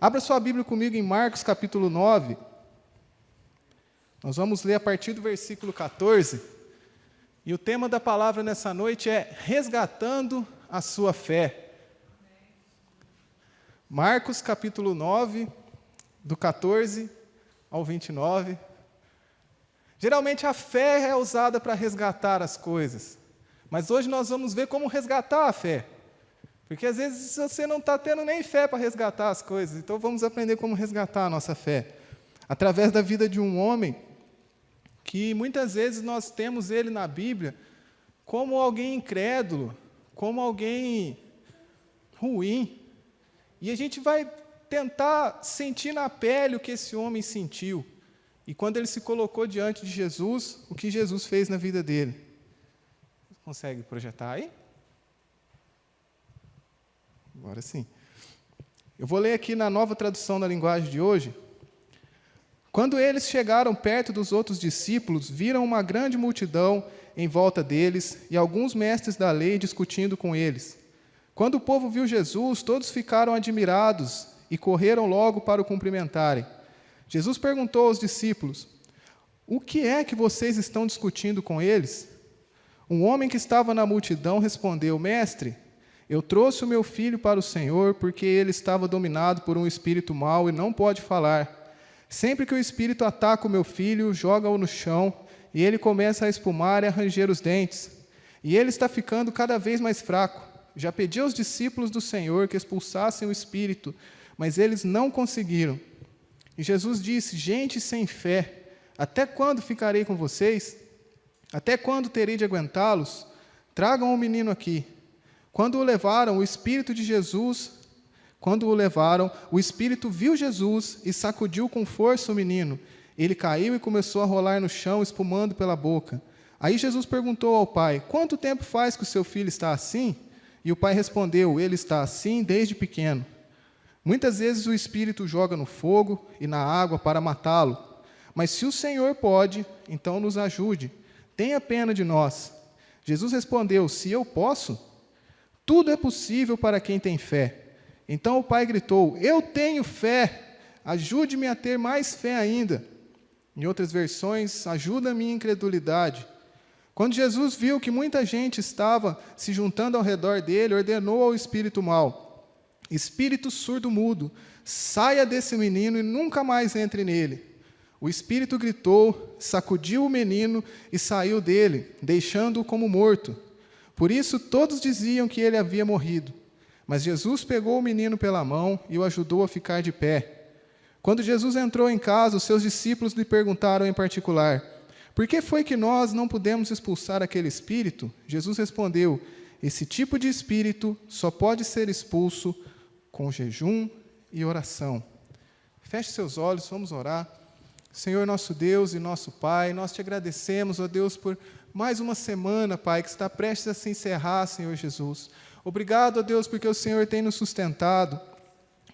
Abra sua Bíblia comigo em Marcos capítulo 9. Nós vamos ler a partir do versículo 14. E o tema da palavra nessa noite é resgatando a sua fé. Marcos capítulo 9, do 14 ao 29. Geralmente a fé é usada para resgatar as coisas. Mas hoje nós vamos ver como resgatar a fé. Porque às vezes você não está tendo nem fé para resgatar as coisas. Então vamos aprender como resgatar a nossa fé. Através da vida de um homem que muitas vezes nós temos ele na Bíblia como alguém incrédulo, como alguém ruim. E a gente vai tentar sentir na pele o que esse homem sentiu. E quando ele se colocou diante de Jesus, o que Jesus fez na vida dele. Consegue projetar aí? Agora sim. Eu vou ler aqui na nova tradução da linguagem de hoje. Quando eles chegaram perto dos outros discípulos, viram uma grande multidão em volta deles e alguns mestres da lei discutindo com eles. Quando o povo viu Jesus, todos ficaram admirados e correram logo para o cumprimentarem. Jesus perguntou aos discípulos: "O que é que vocês estão discutindo com eles?" Um homem que estava na multidão respondeu: "Mestre, eu trouxe o meu filho para o Senhor porque ele estava dominado por um espírito mau e não pode falar. Sempre que o espírito ataca o meu filho, joga-o no chão e ele começa a espumar e a ranger os dentes. E ele está ficando cada vez mais fraco. Já pedi aos discípulos do Senhor que expulsassem o espírito, mas eles não conseguiram." E Jesus disse: "Gente sem fé, até quando ficarei com vocês? Até quando terei de aguentá-los? Tragam o menino aqui." Quando o levaram, o Espírito viu Jesus e sacudiu com força o menino. Ele caiu e começou a rolar no chão, espumando pela boca. Aí Jesus perguntou ao pai: "Quanto tempo faz que o seu filho está assim?" E o pai respondeu: "Ele está assim desde pequeno. Muitas vezes o espírito joga no fogo e na água para matá-lo. Mas se o Senhor pode, então nos ajude. Tenha pena de nós." Jesus respondeu: "Se eu posso, tudo é possível para quem tem fé." Então o pai gritou: "Eu tenho fé, ajude-me a ter mais fé ainda." Em outras versões, "ajuda a minha incredulidade." Quando Jesus viu que muita gente estava se juntando ao redor dele, ordenou ao espírito mau: "Espírito surdo-mudo, saia desse menino e nunca mais entre nele." O espírito gritou, sacudiu o menino e saiu dele, deixando-o como morto. Por isso todos diziam que ele havia morrido. Mas Jesus pegou o menino pela mão e o ajudou a ficar de pé. Quando Jesus entrou em casa, os seus discípulos lhe perguntaram em particular: "Por que foi que nós não pudemos expulsar aquele espírito?" Jesus respondeu: "Esse tipo de espírito só pode ser expulso com jejum e oração." Feche seus olhos, vamos orar. Senhor nosso Deus e nosso Pai, nós te agradecemos, ó Deus, por mais uma semana, Pai, que está prestes a se encerrar, Senhor Jesus. Obrigado, ó Deus, porque o Senhor tem nos sustentado.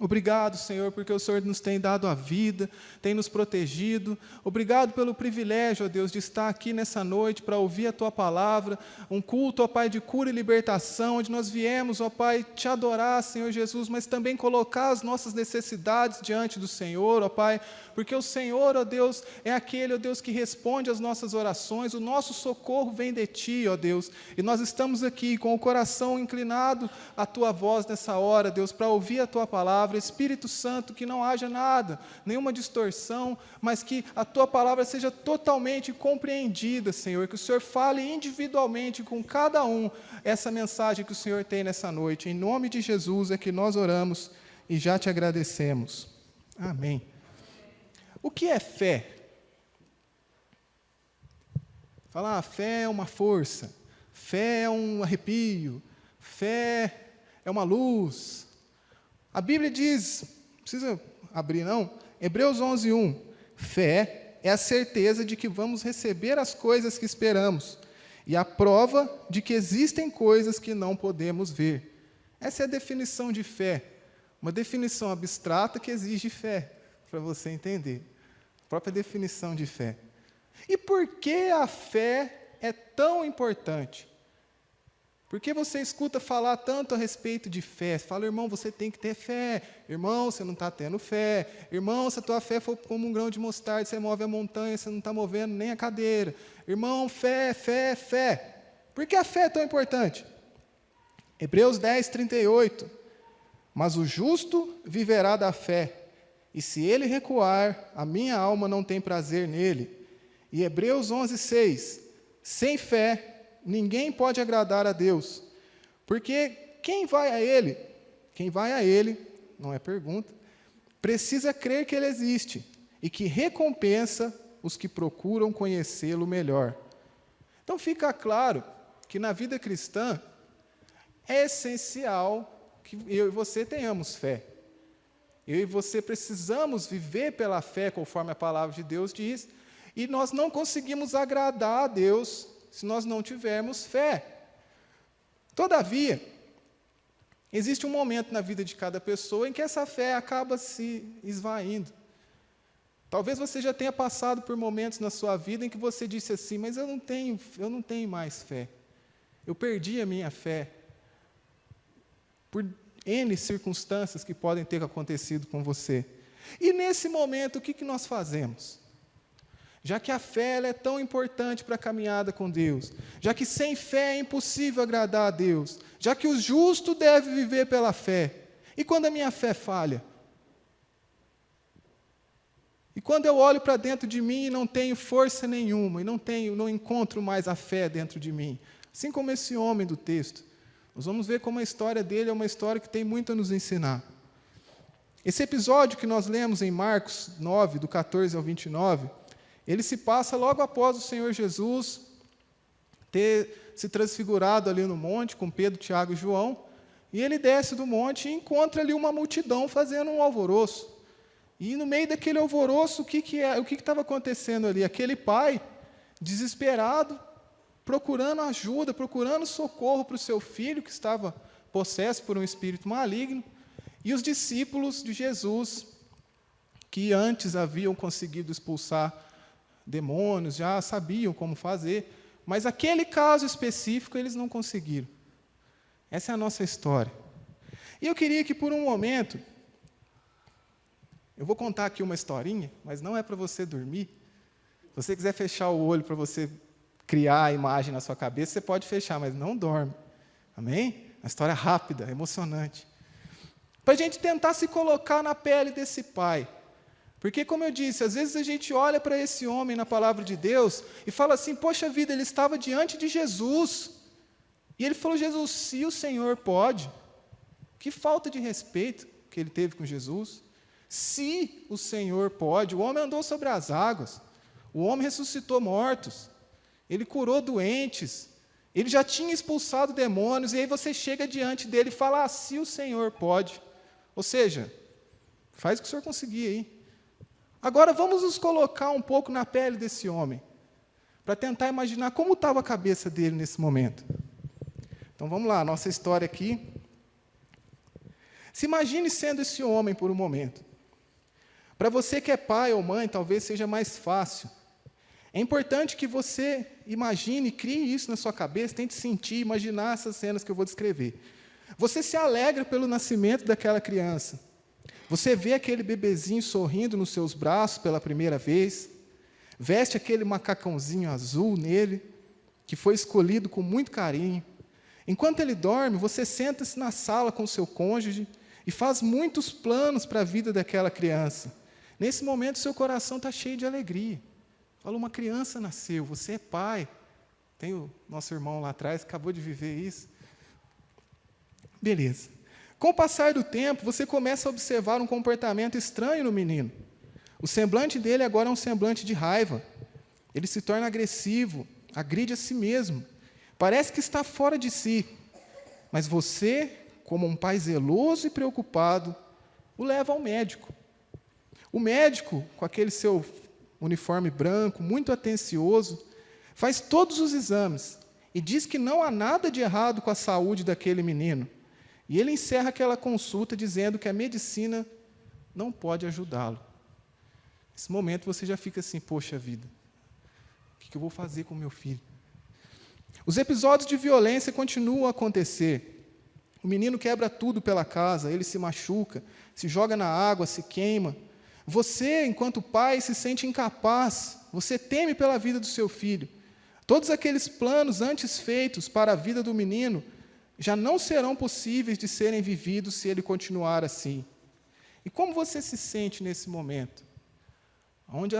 Obrigado, Senhor, porque o Senhor nos tem dado a vida, tem nos protegido. Obrigado pelo privilégio, ó Deus, de estar aqui nessa noite para ouvir a Tua palavra, um culto, ó Pai, de cura e libertação, onde nós viemos, ó Pai, te adorar, Senhor Jesus, mas também colocar as nossas necessidades diante do Senhor, ó Pai, porque o Senhor, ó Deus, é aquele, ó Deus, que responde às nossas orações, o nosso socorro vem de Ti, ó Deus, e nós estamos aqui com o coração inclinado à Tua voz nessa hora, Deus, para ouvir a Tua palavra. Espírito Santo, que não haja nada, nenhuma distorção, mas que a Tua palavra seja totalmente compreendida, Senhor, que o Senhor fale individualmente com cada um essa mensagem que o Senhor tem nessa noite. Em nome de Jesus é que nós oramos e já te agradecemos. Amém. O que é fé? Falar, fé é uma força, fé é um arrepio, fé é uma luz. A Bíblia diz, não precisa abrir não, Hebreus 11:1, fé é a certeza de que vamos receber as coisas que esperamos e a prova de que existem coisas que não podemos ver. Essa é a definição de fé, uma definição abstrata que exige fé, para você entender, a própria definição de fé. E por que a fé é tão importante? Por que você escuta falar tanto a respeito de fé? Você fala, irmão, você tem que ter fé. Irmão, você não está tendo fé. Irmão, se a tua fé for como um grão de mostarda, você move a montanha, você não está movendo nem a cadeira. Irmão, fé, fé, fé. Por que a fé é tão importante? Hebreus 10, 38. Mas o justo viverá da fé, e se ele recuar, a minha alma não tem prazer nele. E Hebreus 11, 6. Sem fé, ninguém pode agradar a Deus, porque quem vai a Ele, não é pergunta, precisa crer que Ele existe e que recompensa os que procuram conhecê-lo melhor. Então fica claro que na vida cristã é essencial que eu e você tenhamos fé. Eu e você precisamos viver pela fé, conforme a palavra de Deus diz, e nós não conseguimos agradar a Deus se nós não tivermos fé. Todavia, existe um momento na vida de cada pessoa em que essa fé acaba se esvaindo. Talvez você já tenha passado por momentos na sua vida em que você disse assim, mas eu não tenho mais fé. Eu perdi a minha fé por N circunstâncias que podem ter acontecido com você. E nesse momento, o que nós fazemos? Já que a fé ela é tão importante para a caminhada com Deus, já que sem fé é impossível agradar a Deus, já que o justo deve viver pela fé, e quando a minha fé falha? E quando eu olho para dentro de mim e não tenho força nenhuma, e não encontro mais a fé dentro de mim, assim como esse homem do texto, nós vamos ver como a história dele é uma história que tem muito a nos ensinar. Esse episódio que nós lemos em Marcos 9, do 14 ao 29, ele se passa logo após o Senhor Jesus ter se transfigurado ali no monte com Pedro, Tiago e João, e ele desce do monte e encontra ali uma multidão fazendo um alvoroço. E no meio daquele alvoroço, o que estava acontecendo ali? Aquele pai, desesperado, procurando ajuda, procurando socorro para o seu filho, que estava possesso por um espírito maligno, e os discípulos de Jesus, que antes haviam conseguido expulsar demônios, já sabiam como fazer, mas aquele caso específico eles não conseguiram. Essa é a nossa história. E eu queria que por um momento, eu vou contar aqui uma historinha, mas não é para você dormir. Se você quiser fechar o olho para você criar a imagem na sua cabeça, você pode fechar, mas não dorme. Amém? Uma história rápida, emocionante. Para a gente tentar se colocar na pele desse pai. Porque, como eu disse, às vezes a gente olha para esse homem na palavra de Deus e fala assim, poxa vida, ele estava diante de Jesus. E ele falou, Jesus, se o Senhor pode, que falta de respeito que ele teve com Jesus. Se o Senhor pode, o homem andou sobre as águas, o homem ressuscitou mortos, ele curou doentes, ele já tinha expulsado demônios, e aí você chega diante dele e fala, se o Senhor pode. Ou seja, faz o que o Senhor conseguir aí. Agora vamos nos colocar um pouco na pele desse homem, para tentar imaginar como estava a cabeça dele nesse momento. Então vamos lá, nossa história aqui. Se imagine sendo esse homem por um momento. Para você que é pai ou mãe, talvez seja mais fácil. É importante que você imagine, crie isso na sua cabeça, tente sentir, imaginar essas cenas que eu vou descrever. Você se alegra pelo nascimento daquela criança. Você vê aquele bebezinho sorrindo nos seus braços pela primeira vez, veste aquele macacãozinho azul nele, que foi escolhido com muito carinho. Enquanto ele dorme, você senta-se na sala com o seu cônjuge e faz muitos planos para a vida daquela criança. Nesse momento, seu coração está cheio de alegria. Fala, uma criança nasceu, você é pai. Tem o nosso irmão lá atrás, que acabou de viver isso. Beleza. Com o passar do tempo, você começa a observar um comportamento estranho no menino. O semblante dele agora é um semblante de raiva. Ele se torna agressivo, agride a si mesmo. Parece que está fora de si. Mas você, como um pai zeloso e preocupado, o leva ao médico. O médico, com aquele seu uniforme branco, muito atencioso, faz todos os exames e diz que não há nada de errado com a saúde daquele menino. E ele encerra aquela consulta dizendo que a medicina não pode ajudá-lo. Nesse momento você já fica assim, poxa vida, o que eu vou fazer com meu filho? Os episódios de violência continuam a acontecer. O menino quebra tudo pela casa, ele se machuca, se joga na água, se queima. Você, enquanto pai, se sente incapaz, você teme pela vida do seu filho. Todos aqueles planos antes feitos para a vida do menino já não serão possíveis de serem vividos se ele continuar assim. E como você se sente nesse momento? Onde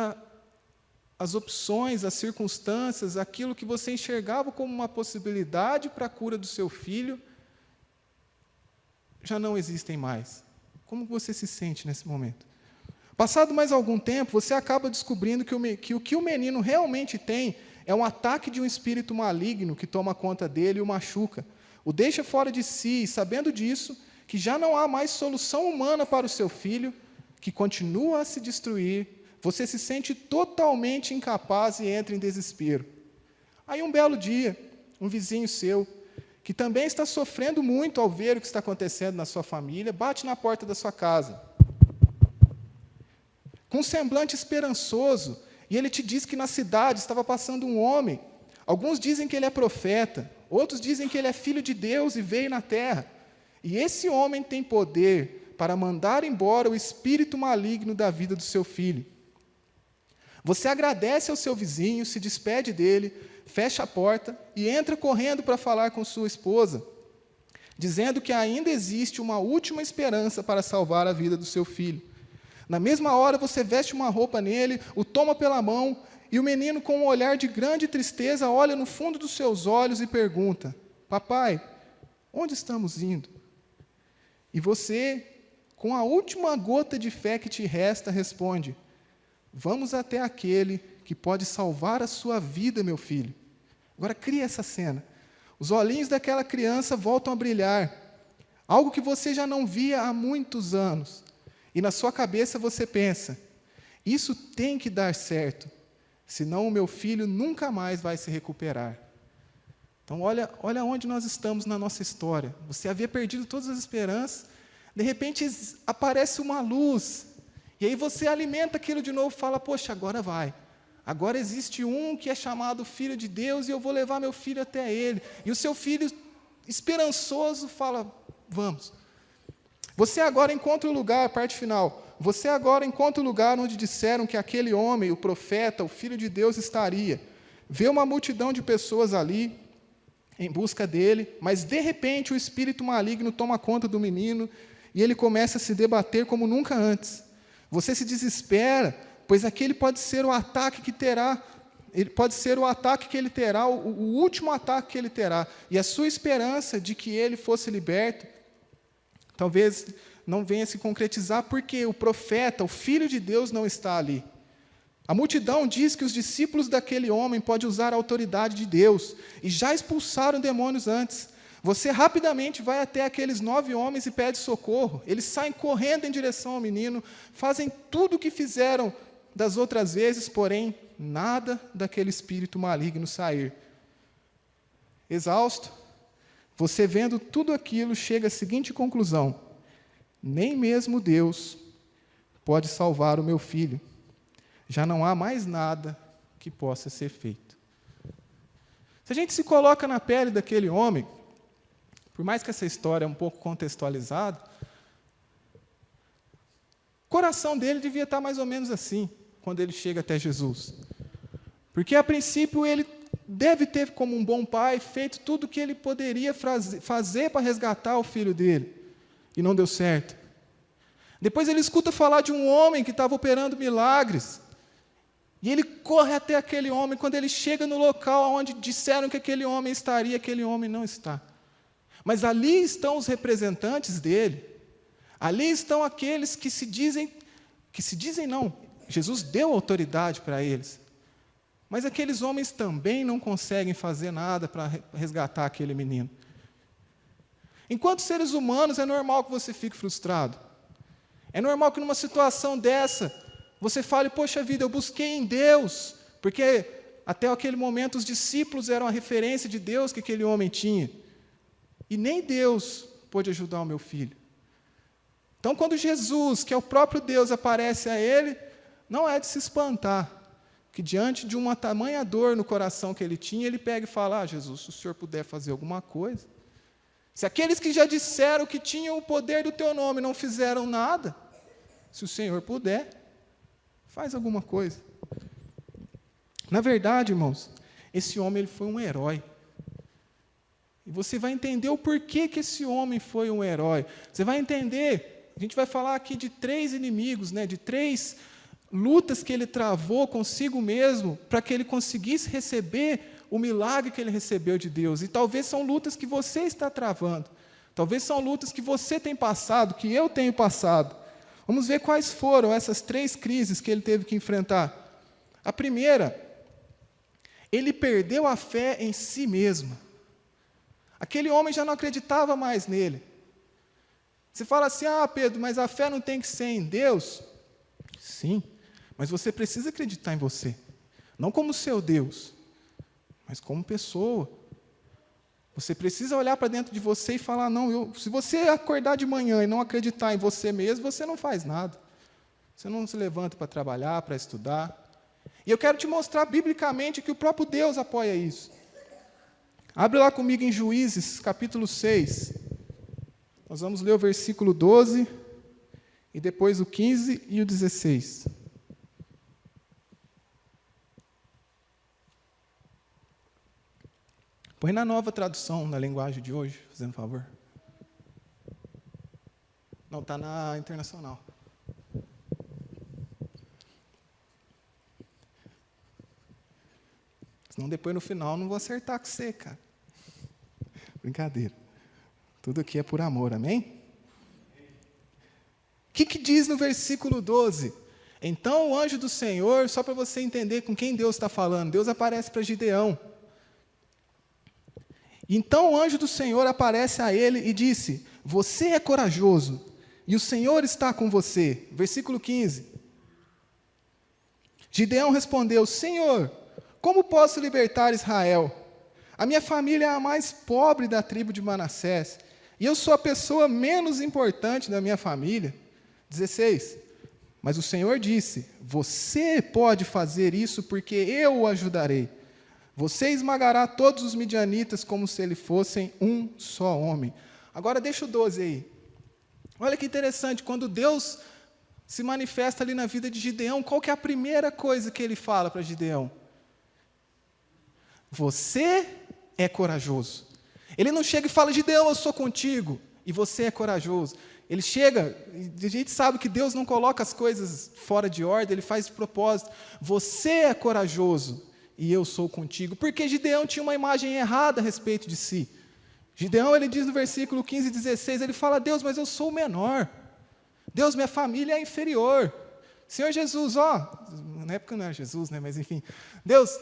as opções, as circunstâncias, aquilo que você enxergava como uma possibilidade para a cura do seu filho, já não existem mais. Como você se sente nesse momento? Passado mais algum tempo, você acaba descobrindo que o que o menino realmente tem é um ataque de um espírito maligno que toma conta dele e o machuca. O deixa fora de si, e sabendo disso, que já não há mais solução humana para o seu filho, que continua a se destruir, você se sente totalmente incapaz e entra em desespero. Aí um belo dia, um vizinho seu, que também está sofrendo muito ao ver o que está acontecendo na sua família, bate na porta da sua casa, com um semblante esperançoso, e ele te diz que na cidade estava passando um homem. Alguns dizem que ele é profeta, outros dizem que ele é filho de Deus e veio na terra. E esse homem tem poder para mandar embora o espírito maligno da vida do seu filho. Você agradece ao seu vizinho, se despede dele, fecha a porta e entra correndo para falar com sua esposa, dizendo que ainda existe uma última esperança para salvar a vida do seu filho. Na mesma hora, você veste uma roupa nele, o toma pela mão, e o menino, com um olhar de grande tristeza, olha no fundo dos seus olhos e pergunta: papai, onde estamos indo? E você, com a última gota de fé que te resta, responde: vamos até aquele que pode salvar a sua vida, meu filho. Agora cria essa cena. Os olhinhos daquela criança voltam a brilhar, algo que você já não via há muitos anos. E na sua cabeça você pensa: isso tem que dar certo, senão o meu filho nunca mais vai se recuperar. Então olha onde nós estamos na nossa história. Você havia perdido todas as esperanças, de repente aparece uma luz, e aí você alimenta aquilo de novo e fala: poxa, agora vai. Agora existe um que é chamado Filho de Deus e eu vou levar meu filho até ele. E o seu filho, esperançoso, fala: vamos. Você agora encontra o lugar, parte final, você agora encontra o lugar onde disseram que aquele homem, o profeta, o Filho de Deus, estaria. Vê uma multidão de pessoas ali, em busca dele, mas de repente o espírito maligno toma conta do menino e ele começa a se debater como nunca antes. Você se desespera, pois aquele pode ser o ataque que terá, o último ataque que ele terá. E a sua esperança de que ele fosse liberto, talvez não venha se concretizar, porque o profeta, o Filho de Deus, não está ali. A multidão diz que os discípulos daquele homem podem usar a autoridade de Deus, e já expulsaram demônios antes. Você rapidamente vai até aqueles 9 homens e pede socorro. Eles saem correndo em direção ao menino, fazem tudo o que fizeram das outras vezes, porém, nada daquele espírito maligno sair. Exausto, você vendo tudo aquilo, chega à seguinte conclusão: nem mesmo Deus pode salvar o meu filho. Já não há mais nada que possa ser feito. Se a gente se coloca na pele daquele homem, por mais que essa história é um pouco contextualizada, o coração dele devia estar mais ou menos assim, quando ele chega até Jesus. Porque, a princípio, ele deve ter, como um bom pai, feito tudo o que ele poderia fazer para resgatar o filho dele, e não deu certo. Depois ele escuta falar de um homem que estava operando milagres, e ele corre até aquele homem. Quando ele chega no local onde disseram que aquele homem estaria, aquele homem não está. Mas ali estão os representantes dele, ali estão aqueles que se dizem não, Jesus deu autoridade para eles. Mas aqueles homens também não conseguem fazer nada para resgatar aquele menino. Enquanto seres humanos, é normal que você fique frustrado. É normal que numa situação dessa, você fale: poxa vida, eu busquei em Deus, porque até aquele momento os discípulos eram a referência de Deus que aquele homem tinha. E nem Deus pôde ajudar o meu filho. Então, quando Jesus, que é o próprio Deus, aparece a ele, não é de se espantar. que diante de uma tamanha dor no coração que ele tinha, ele pega e fala: Jesus, se o Senhor puder fazer alguma coisa. Se aqueles que já disseram que tinham o poder do teu nome não fizeram nada, se o Senhor puder, faz alguma coisa. Na verdade, irmãos, esse homem ele foi um herói. E você vai entender o porquê que esse homem foi um herói. Você vai entender, a gente vai falar aqui de 3 inimigos, de 3 lutas que ele travou consigo mesmo para que ele conseguisse receber o milagre que ele recebeu de Deus. E talvez são lutas que você está travando. Talvez são lutas que você tem passado, que eu tenho passado. Vamos ver quais foram essas 3 crises que ele teve que enfrentar. A primeira, ele perdeu a fé em si mesmo. Aquele homem já não acreditava mais nele. Você fala assim: Pedro, mas a fé não tem que ser em Deus? Sim, mas você precisa acreditar em você. Não como seu Deus, mas como pessoa. Você precisa olhar para dentro de você e falar: não, se você acordar de manhã e não acreditar em você mesmo, você não faz nada. Você não se levanta para trabalhar, para estudar. E eu quero te mostrar biblicamente que o próprio Deus apoia isso. Abre lá comigo em Juízes, capítulo 6. Nós vamos ler o versículo 12, e depois o 15 e o 16. Põe na Nova Tradução, na linguagem de hoje, fazendo favor. Não, está na Internacional. Senão depois no final eu não vou acertar com você, cara. Brincadeira. Tudo aqui é por amor, amém? O que diz no versículo 12? Então o anjo do Senhor, só para você entender com quem Deus está falando, Deus aparece para Gideão. Então o anjo do Senhor aparece a ele e disse: você é corajoso, e o Senhor está com você. Versículo 15. Gideão respondeu: Senhor, como posso libertar Israel? A minha família é a mais pobre da tribo de Manassés, e eu sou a pessoa menos importante da minha família. 16. Mas o Senhor disse: você pode fazer isso porque eu o ajudarei. Você esmagará todos os midianitas como se eles fossem um só homem. Agora deixa o 12 aí. Olha que interessante, quando Deus se manifesta ali na vida de Gideão, qual que é a primeira coisa que ele fala para Gideão? Você é corajoso. Ele não chega e fala: Gideão, eu sou contigo, e você é corajoso. Ele chega, e a gente sabe que Deus não coloca as coisas fora de ordem, Ele faz de propósito. Você é corajoso, e eu sou contigo. Porque Gideão tinha uma imagem errada a respeito de si. Gideão, ele diz no versículo 15 e 16, ele fala: Deus, mas eu sou o menor. Deus, minha família é inferior. Senhor Jesus, na época não era Jesus, mas enfim. Deus,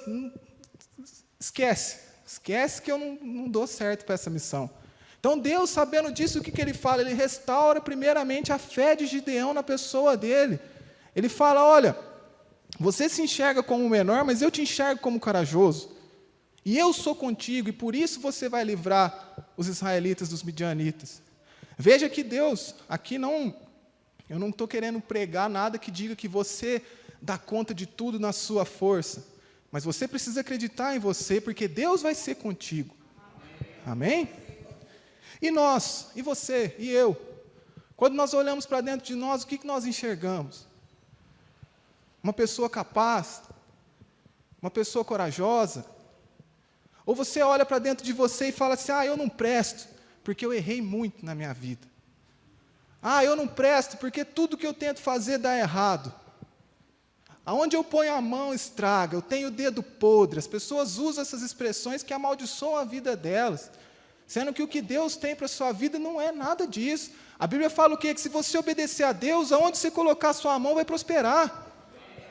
esquece que eu não dou certo para essa missão. Então Deus, sabendo disso, o que ele fala? Ele restaura primeiramente a fé de Gideão na pessoa dele. Ele fala: olha, você se enxerga como o menor, mas eu te enxergo como corajoso. E eu sou contigo, e por isso você vai livrar os israelitas dos midianitas. Veja que Deus, aqui eu não estou querendo pregar nada que diga que você dá conta de tudo na sua força. Mas você precisa acreditar em você, porque Deus vai ser contigo. Amém? E nós, e você, e eu, quando nós olhamos para dentro de nós, o que nós enxergamos? Uma pessoa capaz? Uma pessoa corajosa? Ou você olha para dentro de você e fala assim: eu não presto, porque eu errei muito na minha vida. Eu não presto, porque tudo que eu tento fazer dá errado. Aonde eu ponho a mão estraga, eu tenho o dedo podre. As pessoas usam essas expressões que amaldiçoam a vida delas, sendo que o que Deus tem para a sua vida não é nada disso. A Bíblia fala o quê? Que se você obedecer a Deus, aonde você colocar a sua mão vai prosperar.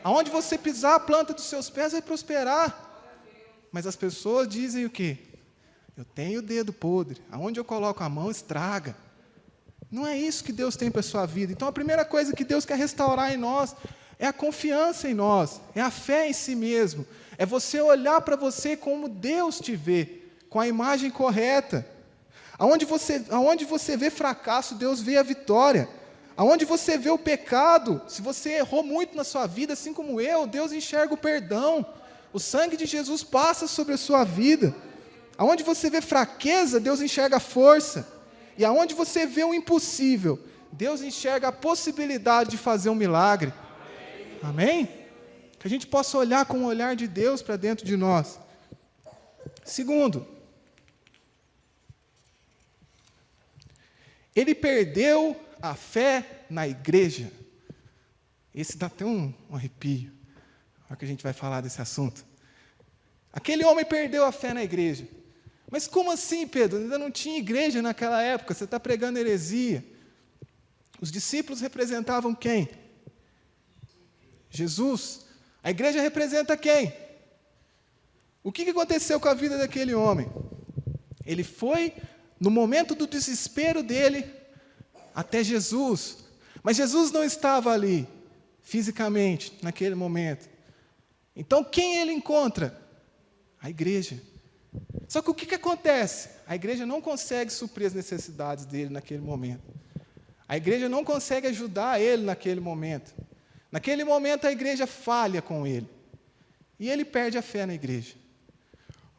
Aonde você pisar a planta dos seus pés vai prosperar. Mas as pessoas dizem o quê? Eu tenho o dedo podre, aonde eu coloco a mão estraga. Não é isso que Deus tem para a sua vida. Então a primeira coisa que Deus quer restaurar em nós é a confiança em nós, é a fé em si mesmo, é você olhar para você como Deus te vê, com a imagem correta. Aonde você vê fracasso, Deus vê a vitória. Aonde você vê o pecado, se você errou muito na sua vida, assim como eu, Deus enxerga o perdão. O sangue de Jesus passa sobre a sua vida. Aonde você vê fraqueza, Deus enxerga a força. E aonde você vê o impossível, Deus enxerga a possibilidade de fazer um milagre. Amém? Que a gente possa olhar com o olhar de Deus para dentro de nós. Segundo, ele perdeu a fé na igreja. Esse dá até um arrepio, na hora que a gente vai falar desse assunto. Aquele homem perdeu a fé na igreja. Mas como assim, Pedro? Ainda não tinha igreja naquela época, você está pregando heresia. Os discípulos representavam quem? Jesus. A igreja representa quem? O que aconteceu com a vida daquele homem? Ele foi, no momento do desespero dele, até Jesus. Mas Jesus não estava ali, fisicamente, naquele momento. Então, quem ele encontra? A igreja. Só que o que acontece? A igreja não consegue suprir as necessidades dele naquele momento. A igreja não consegue ajudar ele naquele momento. Naquele momento, a igreja falha com ele. E ele perde a fé na igreja.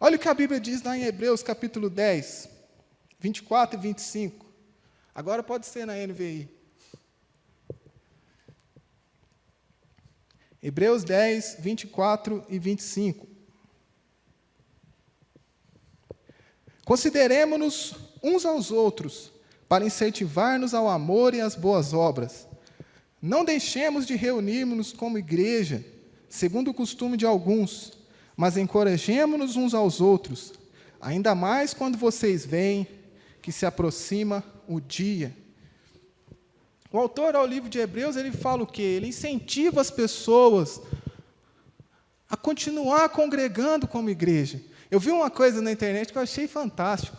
Olha o que a Bíblia diz lá em Hebreus, capítulo 10, 24 e 25. Agora pode ser na NVI. Hebreus 10, 24 e 25. Consideremo-nos uns aos outros, para incentivar-nos ao amor e às boas obras. Não deixemos de reunirmos-nos como igreja, segundo o costume de alguns, mas encorajemo-nos uns aos outros, ainda mais quando vocês veem que se aproxima o dia. O autor ao livro de Hebreus, ele fala o quê? Ele incentiva as pessoas a continuar congregando como igreja. Eu vi uma coisa na internet que eu achei fantástico.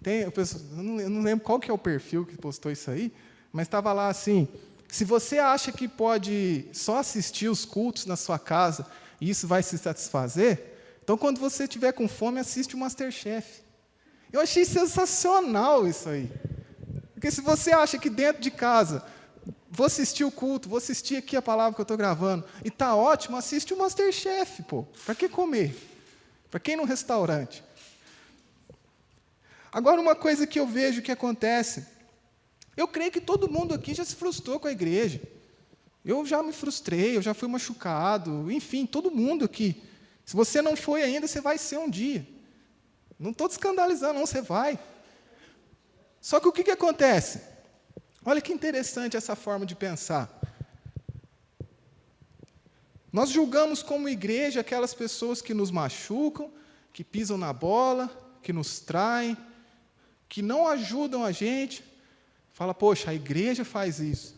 Eu não lembro qual que é o perfil que postou isso aí, mas estava lá assim: se você acha que pode só assistir os cultos na sua casa e isso vai se satisfazer, então quando você estiver com fome, assiste o MasterChef. Eu achei sensacional isso aí. Porque se você acha que dentro de casa, vou assistir o culto, vou assistir aqui a palavra que eu estou gravando, e está ótimo, assiste o MasterChef, pô. Para que comer? Para quem ir num restaurante? Agora, uma coisa que eu vejo que acontece, eu creio que todo mundo aqui já se frustrou com a igreja. Eu já me frustrei, eu já fui machucado, enfim, todo mundo aqui. Se você não foi ainda, você vai ser um dia. Não estou te escandalizando, não, você vai. Só que o que acontece? Olha que interessante essa forma de pensar. Nós julgamos como igreja aquelas pessoas que nos machucam, que pisam na bola, que nos traem, que não ajudam a gente. Fala, poxa, a igreja faz isso.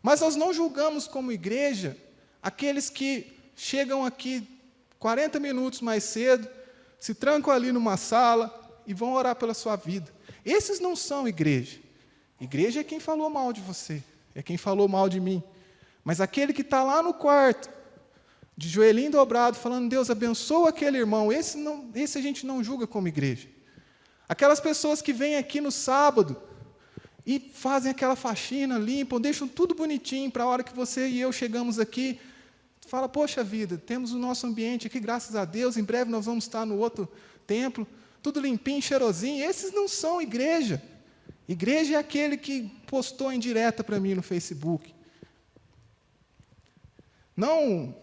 Mas nós não julgamos como igreja aqueles que chegam aqui 40 minutos mais cedo, se trancam ali numa sala e vão orar pela sua vida. Esses não são igreja. Igreja é quem falou mal de você, é quem falou mal de mim. Mas aquele que está lá no quarto, de joelhinho dobrado, falando, Deus, abençoa aquele irmão, esse a gente não julga como igreja. Aquelas pessoas que vêm aqui no sábado e fazem aquela faxina, limpam, deixam tudo bonitinho para a hora que você e eu chegamos aqui, fala, poxa vida, temos o nosso ambiente aqui, graças a Deus, em breve nós vamos estar no outro templo, tudo limpinho, cheirosinho. Esses não são igreja. Igreja é aquele que postou em direta para mim no Facebook. Não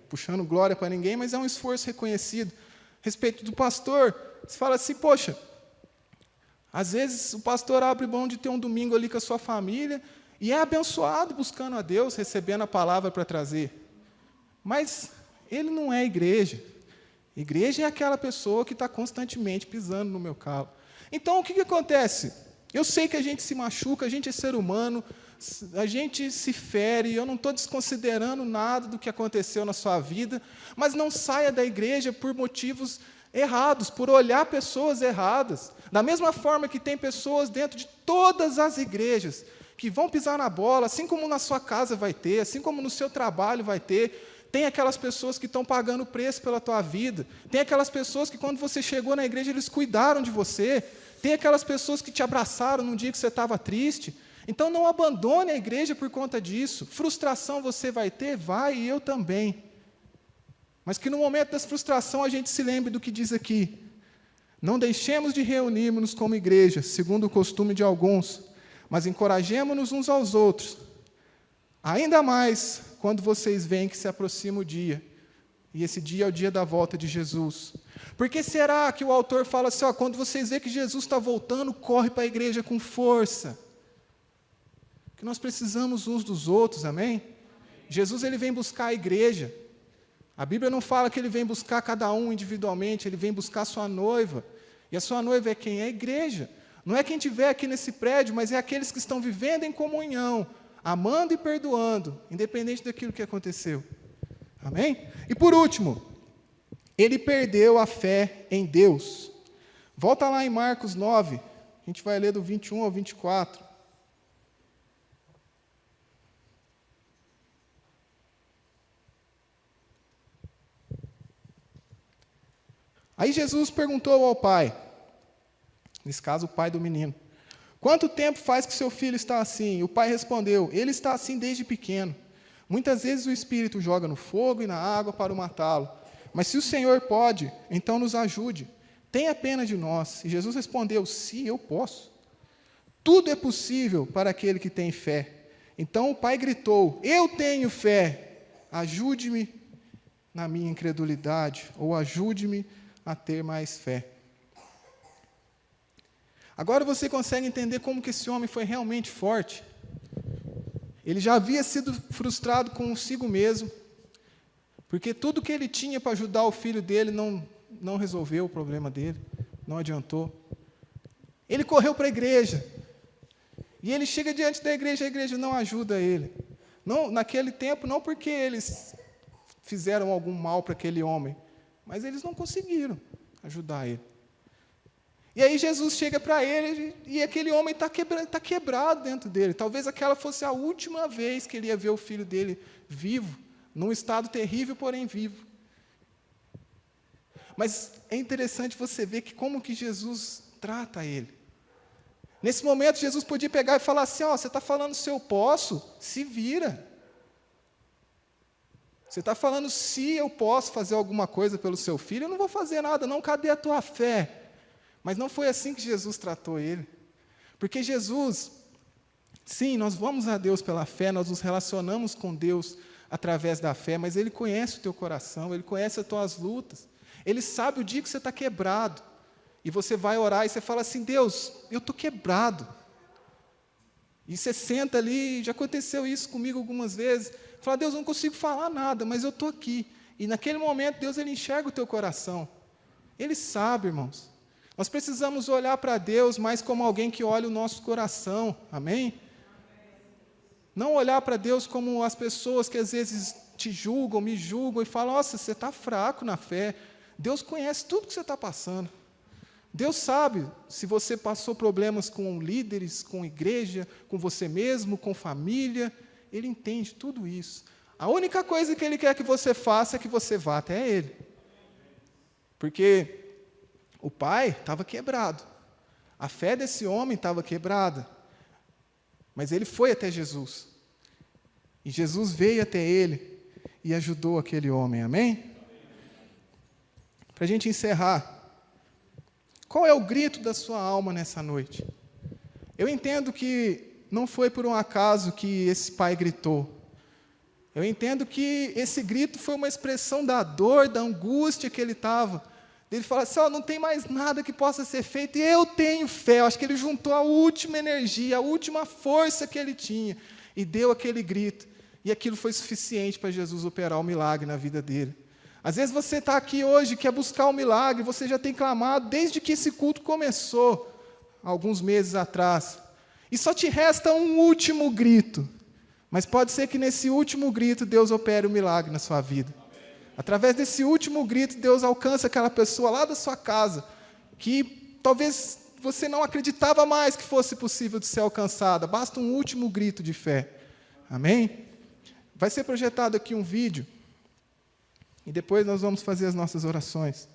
puxando glória para ninguém, mas é um esforço reconhecido. A respeito do pastor, você fala assim, poxa, às vezes o pastor abre mão de ter um domingo ali com a sua família e é abençoado buscando a Deus, recebendo a palavra para trazer. Mas ele não é igreja. Igreja é aquela pessoa que está constantemente pisando no meu calo. Então, o que acontece? Eu sei que a gente se machuca, a gente é ser humano, a gente se fere, eu não estou desconsiderando nada do que aconteceu na sua vida, mas não saia da igreja por motivos errados, por olhar pessoas erradas. Da mesma forma que tem pessoas dentro de todas as igrejas que vão pisar na bola, assim como na sua casa vai ter, assim como no seu trabalho vai ter. Tem aquelas pessoas que estão pagando preço pela tua vida. Tem aquelas pessoas que, quando você chegou na igreja, eles cuidaram de você. Tem aquelas pessoas que te abraçaram num dia que você estava triste. Então não abandone a igreja por conta disso. Frustração você vai ter? Vai, e eu também. Mas que no momento dessa frustração a gente se lembre do que diz aqui. Não deixemos de reunirmos-nos como igreja, segundo o costume de alguns, mas encorajemo-nos uns aos outros. Ainda mais quando vocês veem que se aproxima o dia. E esse dia é o dia da volta de Jesus. Por que será que o autor fala assim, quando vocês veem que Jesus está voltando, corre para a igreja com força? Que nós precisamos uns dos outros, amém? Jesus ele vem buscar a igreja. A Bíblia não fala que ele vem buscar cada um individualmente, ele vem buscar a sua noiva. E a sua noiva é quem? É a igreja. Não é quem estiver aqui nesse prédio, mas é aqueles que estão vivendo em comunhão, amando e perdoando, independente daquilo que aconteceu. Amém? E por último, ele perdeu a fé em Deus. Volta lá em Marcos 9, a gente vai ler do 21 ao 24. Aí Jesus perguntou ao pai, nesse caso o pai do menino, quanto tempo faz que seu filho está assim? E o pai respondeu, ele está assim desde pequeno. Muitas vezes o Espírito joga no fogo e na água para o matá-lo. Mas se o Senhor pode, então nos ajude. Tenha pena de nós. E Jesus respondeu, sim, eu posso. Tudo é possível para aquele que tem fé. Então o pai gritou, eu tenho fé, ajude-me na minha incredulidade, ou ajude-me a ter mais fé. Agora você consegue entender como que esse homem foi realmente forte. Ele já havia sido frustrado consigo mesmo, porque tudo que ele tinha para ajudar o filho dele não resolveu o problema dele, não adiantou. Ele correu para a igreja, e ele chega diante da igreja, a igreja não ajuda ele. Não, naquele tempo, não porque eles fizeram algum mal para aquele homem, mas eles não conseguiram ajudar ele. E aí Jesus chega para ele e aquele homem está quebrado dentro dele. Talvez aquela fosse a última vez que ele ia ver o filho dele vivo, num estado terrível, porém vivo. Mas é interessante você ver que como que Jesus trata ele. Nesse momento, Jesus podia pegar e falar assim, você está falando se eu posso, se vira. Você está falando se eu posso fazer alguma coisa pelo seu filho, eu não vou fazer nada, não, cadê a tua fé? Mas não foi assim que Jesus tratou ele. Porque Jesus, sim, nós vamos a Deus pela fé, nós nos relacionamos com Deus através da fé, mas Ele conhece o teu coração, Ele conhece as tuas lutas, Ele sabe o dia que você está quebrado, e você vai orar e você fala assim, Deus, eu estou quebrado. E você senta ali, já aconteceu isso comigo algumas vezes, fala, Deus, eu não consigo falar nada, mas eu estou aqui. E naquele momento, Deus ele enxerga o teu coração. Ele sabe, irmãos. Nós precisamos olhar para Deus mais como alguém que olha o nosso coração, amém? Não olhar para Deus como as pessoas que às vezes te julgam, me julgam e falam, nossa, você está fraco na fé. Deus conhece tudo que você está passando. Deus sabe se você passou problemas com líderes, com igreja, com você mesmo, com família. Ele entende tudo isso. A única coisa que Ele quer que você faça é que você vá até Ele. Porque o pai estava quebrado. A fé desse homem estava quebrada. Mas ele foi até Jesus. E Jesus veio até ele e ajudou aquele homem. Amém? Para a gente encerrar. Qual é o grito da sua alma nessa noite? Eu entendo que não foi por um acaso que esse pai gritou. Eu entendo que esse grito foi uma expressão da dor, da angústia que ele estava. Ele fala assim, não tem mais nada que possa ser feito, e eu tenho fé. Eu acho que ele juntou a última energia, a última força que ele tinha, e deu aquele grito. E aquilo foi suficiente para Jesus operar o milagre na vida dele. Às vezes você está aqui hoje, quer buscar um milagre, você já tem clamado desde que esse culto começou, alguns meses atrás. E só te resta um último grito. Mas pode ser que nesse último grito Deus opere o milagre na sua vida. Através desse último grito, Deus alcança aquela pessoa lá da sua casa, que talvez você não acreditava mais que fosse possível de ser alcançada. Basta um último grito de fé. Amém? Vai ser projetado aqui um vídeo, e depois nós vamos fazer as nossas orações.